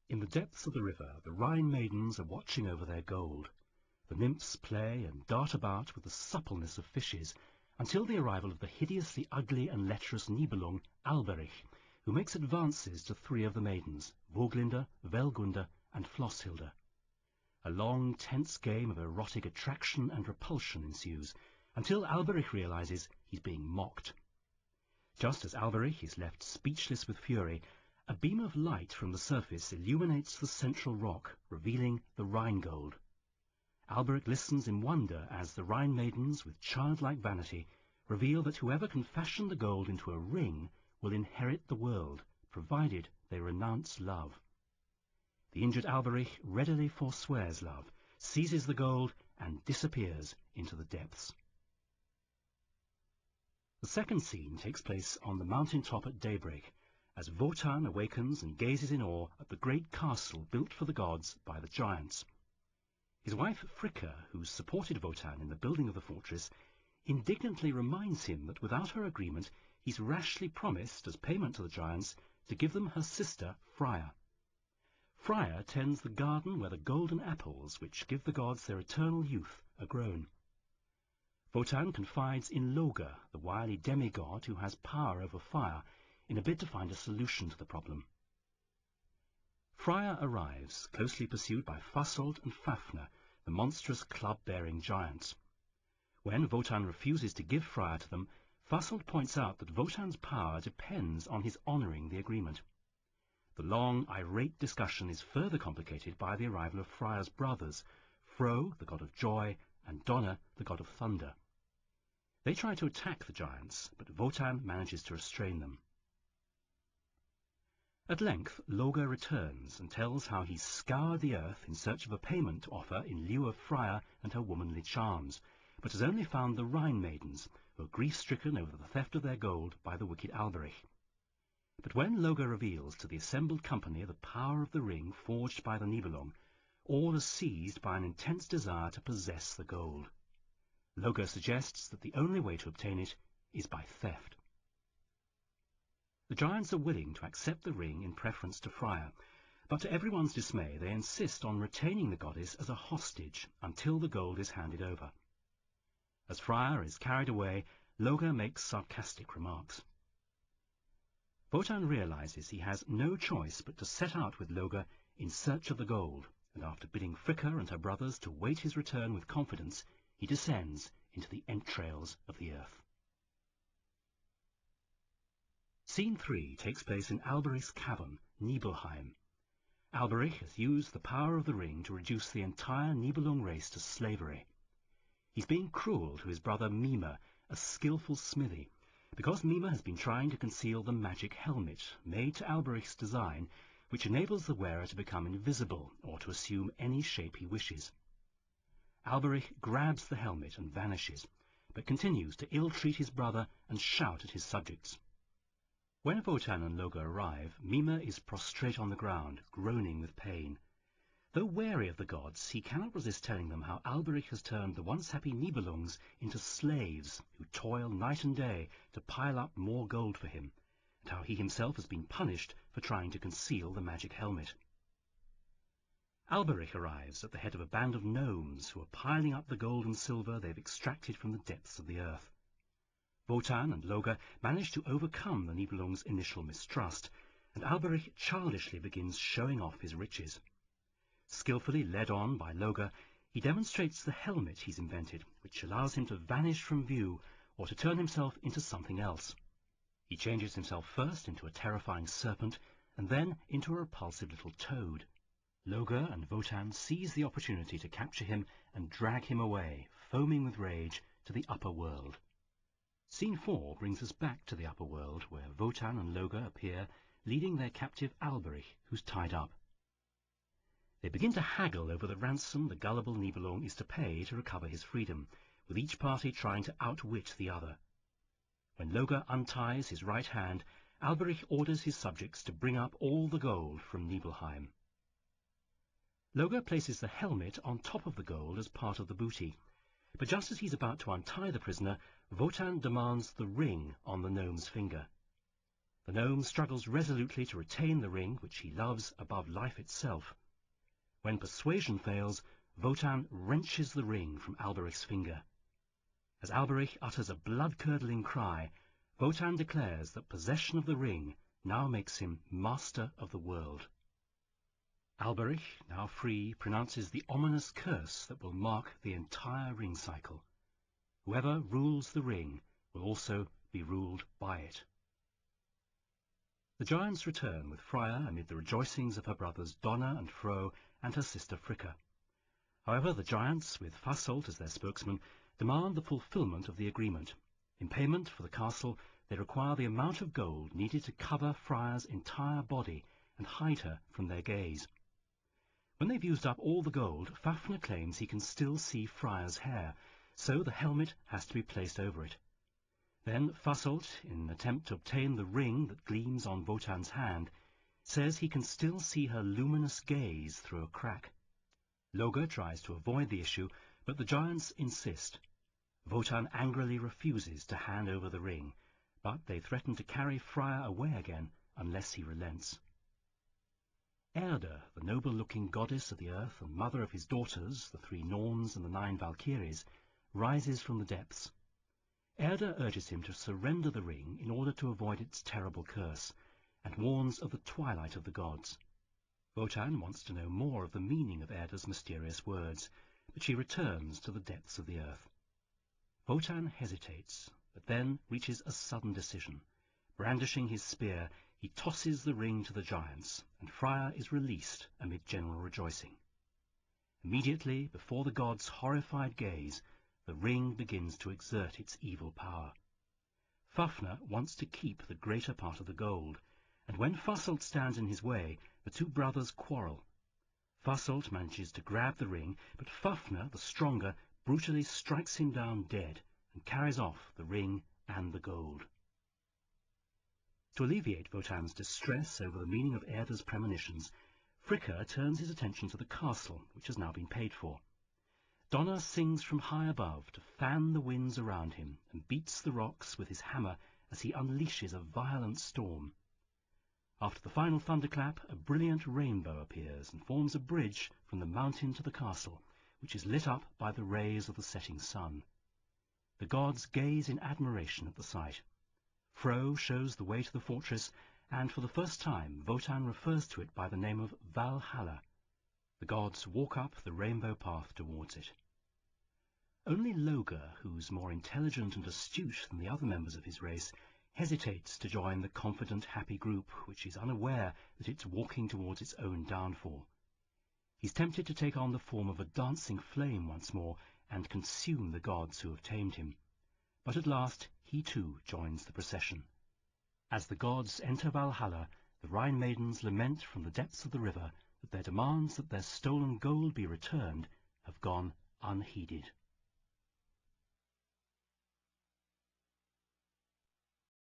In the depths of the river, the Rhine maidens are watching over their gold. The nymphs play and dart about with the suppleness of fishes, until the arrival of the hideously ugly and lecherous Nibelung, Alberich, who makes advances to 3 of the maidens, Woglinde, Welgunde, and Flosshilde. A long, tense game of erotic attraction and repulsion ensues, until Alberich realizes he's being mocked. Just as Alberich is left speechless with fury, a beam of light from the surface illuminates the central rock, revealing the Rheingold. Alberich listens in wonder as the Rhine maidens, with childlike vanity, reveal that whoever can fashion the gold into a ring will inherit the world, provided they renounce love. The injured Alberich readily forswears love, seizes the gold, and disappears into the depths. The second scene takes place on the mountain top at daybreak, as Wotan awakens and gazes in awe at the great castle built for the gods by the giants. His wife Fricka, who supported Wotan in the building of the fortress, indignantly reminds him that without her agreement he's rashly promised, as payment to the giants, to give them her sister Freya. Freya tends the garden where the golden apples, which give the gods their eternal youth, are grown. Wotan confides in Loge, the wily demigod who has power over fire, in a bid to find a solution to the problem. Freya arrives, closely pursued by Fasolt and Fafnir, the monstrous club-bearing giants. When Wotan refuses to give Freya to them, Fasolt points out that Wotan's power depends on his honouring the agreement. The long, irate discussion is further complicated by the arrival of Freya's brothers, Fro, the god of joy, and Donna, the god of thunder. They try to attack the giants, but Wotan manages to restrain them. At length, Loge returns and tells how he's scoured the earth in search of a payment to offer in lieu of Freya and her womanly charms, but has only found the Rhine maidens, who are grief-stricken over the theft of their gold by the wicked Alberich. But when Loge reveals to the assembled company the power of the ring forged by the Nibelung, all are seized by an intense desire to possess the gold. Loge suggests that the only way to obtain it is by theft. The giants are willing to accept the ring in preference to Freya, but to everyone's dismay they insist on retaining the goddess as a hostage until the gold is handed over. As Freya is carried away, Loge makes sarcastic remarks. Wotan realizes he has no choice but to set out with Loge in search of the gold, and after bidding Fricka and her brothers to wait his return with confidence, he descends into the entrails of the earth. Scene 3 takes place in Alberich's cavern, Nibelheim. Alberich has used the power of the ring to reduce the entire Nibelung race to slavery. He's being cruel to his brother Mime, a skillful smithy, because Mime has been trying to conceal the magic helmet, made to Alberich's design, which enables the wearer to become invisible or to assume any shape he wishes. Alberich grabs the helmet and vanishes, but continues to ill-treat his brother and shout at his subjects. When Wotan and Loge arrive, Mime is prostrate on the ground, groaning with pain. Though wary of the gods, he cannot resist telling them how Alberich has turned the once happy Nibelungs into slaves who toil night and day to pile up more gold for him, and how he himself has been punished for trying to conceal the magic helmet. Alberich arrives at the head of a band of gnomes who are piling up the gold and silver they've extracted from the depths of the earth. Wotan and Loge manage to overcome the Nibelungs' initial mistrust, and Alberich childishly begins showing off his riches. Skillfully led on by Loge, he demonstrates the helmet he's invented, which allows him to vanish from view or to turn himself into something else. He changes himself first into a terrifying serpent, and then into a repulsive little toad. Loge and Wotan seize the opportunity to capture him and drag him away, foaming with rage, to the upper world. Scene 4 brings us back to the upper world, where Wotan and Loge appear, leading their captive Alberich, who's tied up. They begin to haggle over the ransom the gullible Nibelung is to pay to recover his freedom, with each party trying to outwit the other. When Loge unties his right hand, Alberich orders his subjects to bring up all the gold from Nibelheim. Loge places the helmet on top of the gold as part of the booty, but just as he's about to untie the prisoner, Wotan demands the ring on the gnome's finger. The gnome struggles resolutely to retain the ring which he loves above life itself. When persuasion fails, Wotan wrenches the ring from Alberich's finger. As Alberich utters a blood-curdling cry, Wotan declares that possession of the ring now makes him master of the world. Alberich, now free, pronounces the ominous curse that will mark the entire ring cycle. Whoever rules the ring will also be ruled by it. The giants return with Freya amid the rejoicings of her brothers Donna and Fro and her sister Fricka. However, the giants, with Fasolt as their spokesman, demand the fulfilment of the agreement. In payment for the castle, they require the amount of gold needed to cover Freya's entire body and hide her from their gaze. When they've used up all the gold, Fafnir claims he can still see Freya's hair, so the helmet has to be placed over it. Then Fasolt, in an attempt to obtain the ring that gleams on Wotan's hand, says he can still see her luminous gaze through a crack. Loge tries to avoid the issue, but the giants insist. Wotan angrily refuses to hand over the ring, but they threaten to carry Freya away again unless he relents. Erda, the noble-looking goddess of the earth and mother of his daughters, the 3 Norns and the 9 Valkyries, rises from the depths. Erda urges him to surrender the ring in order to avoid its terrible curse, and warns of the twilight of the gods. Wotan wants to know more of the meaning of Erda's mysterious words, but she returns to the depths of the earth. Wotan hesitates, but then reaches a sudden decision. Brandishing his spear, he tosses the ring to the giants, and Freya is released amid general rejoicing. Immediately, before the gods' horrified gaze, the ring begins to exert its evil power. Fafnir wants to keep the greater part of the gold, and when Fasolt stands in his way, the 2 brothers quarrel. Fasolt manages to grab the ring, but Fafnir, the stronger, brutally strikes him down dead and carries off the ring and the gold. To alleviate Wotan's distress over the meaning of Erda's premonitions, Fricka turns his attention to the castle, which has now been paid for. Donna sings from high above to fan the winds around him and beats the rocks with his hammer as he unleashes a violent storm. After the final thunderclap, a brilliant rainbow appears and forms a bridge from the mountain to the castle, which is lit up by the rays of the setting sun. The gods gaze in admiration at the sight. Fro shows the way to the fortress, and for the first time Wotan refers to it by the name of Valhalla. The gods walk up the rainbow path towards it. Only Loge, who's more intelligent and astute than the other members of his race, hesitates to join the confident, happy group, which is unaware that it's walking towards its own downfall. He's tempted to take on the form of a dancing flame once more and consume the gods who have tamed him. But at last he too joins the procession. As the gods enter Valhalla, the Rhine maidens lament from the depths of the river that their demands that their stolen gold be returned have gone unheeded.